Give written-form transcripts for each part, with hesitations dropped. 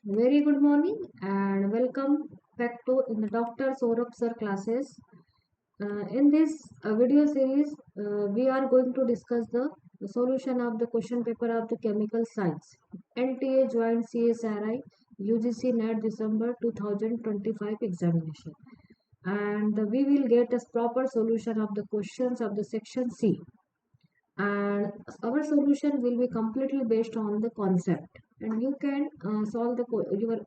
Very good morning and welcome back to in the Dr. Saurabh sir classes. In this video series, we are going to discuss the solution of the question paper of the chemical science. NTA joined CSIR UGC NET December 2025 examination, and we will get a proper solution of the questions of the section C, and our solution will be completely based on the concept, and you can solve your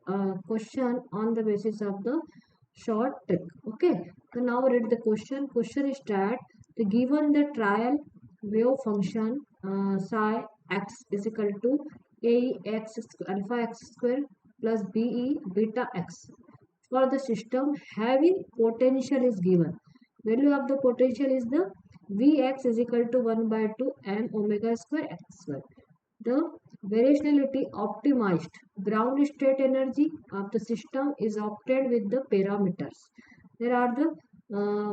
question on the basis of the short trick. Okay, so now read the question is that the given the trial wave function psi x is equal to a x alpha x square plus be beta x for the system having potential is given. Value of the potential is the Vx is equal to 1 by 2 m omega square x square. The variationality optimized ground state energy of the system is obtained with the parameters. There are the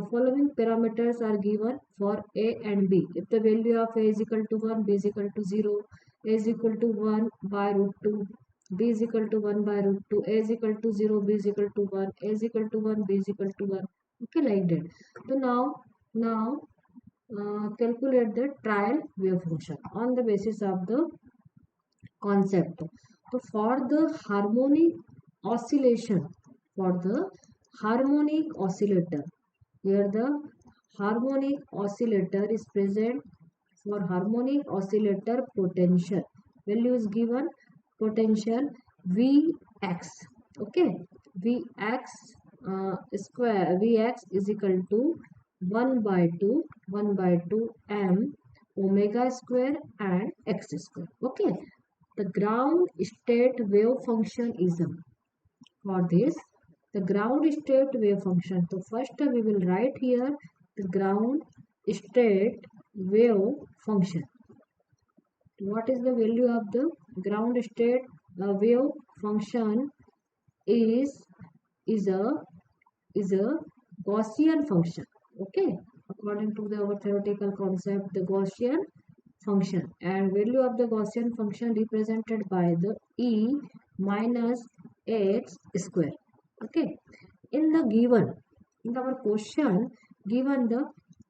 following parameters are given for A and B. If the value of A is equal to 1, B is equal to 0, A is equal to 1 by root 2, B is equal to 1 by root 2, A is equal to 0, B is equal to 1, A is equal to 1, B is equal to 1. Okay, like that. So now calculate the trial wave function on the basis of the concept. So for the harmonic oscillator, here the harmonic oscillator is present. For harmonic oscillator potential value is given potential Vx. Okay, Vx Vx is equal to 1 by 2 m omega square and x square. Okay, the ground state wave function is for this the ground state wave function. So first we will write here the ground state wave function. What is the value of the ground state wave function is is a is a Gaussian function. Okay, according to our theoretical concept, the Gaussian function, and value of the Gaussian function represented by the e minus x square. Okay, in the given in our question given the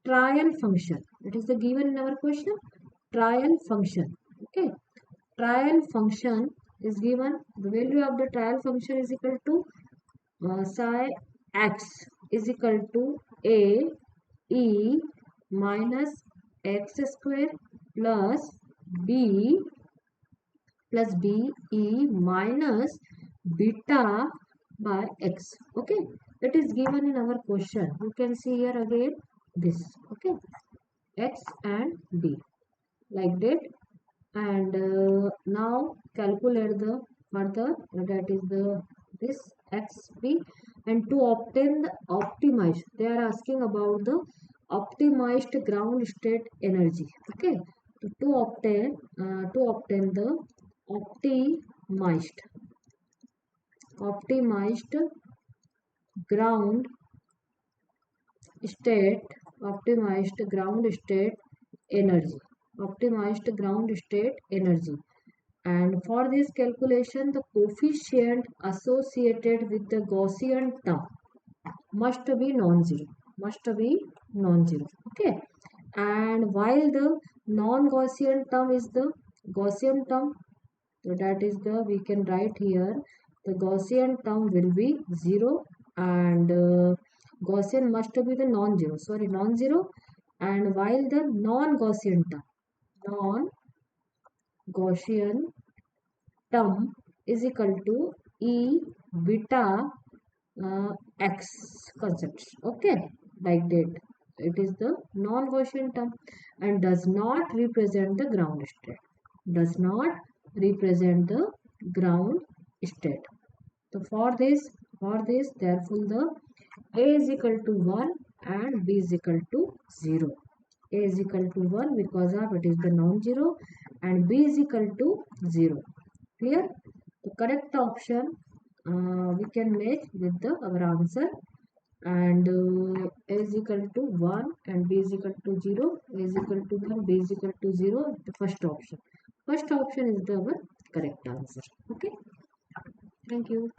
trial function, it is the given in our question trial function. Okay, trial function is given, the value of the trial function is equal to psi x is equal to a e minus x square plus b e minus beta by x. Okay, it is given in our question. You can see here again this. Okay, x and b like that, and now calculate the further, that is the this xb, and to obtain the optimized, they are asking about the optimized ground state energy. Okay, to obtain the optimized optimized ground state energy optimized ground state energy. And for this calculation, the coefficient associated with the Gaussian term must be non-zero. Okay, and while the non-Gaussian term is the Gaussian term, so that is the, we can write here the Gaussian term will be 0, and Gaussian must be the non-zero, and while the non-Gaussian term is equal to e beta x concepts. Okay, like that, it is the non-Gaussian term and does not represent the ground state, does not represent the ground state. So for this therefore the a is equal to 1 and b is equal to 0. A is equal to 1 because of it is the non-zero, and b is equal to 0. Clear? The correct option we can make with the our answer, and a is equal to 1 and b is equal to 0, a is equal to 1, b is equal to 0, the first option is the our correct answer. Okay, Thank you.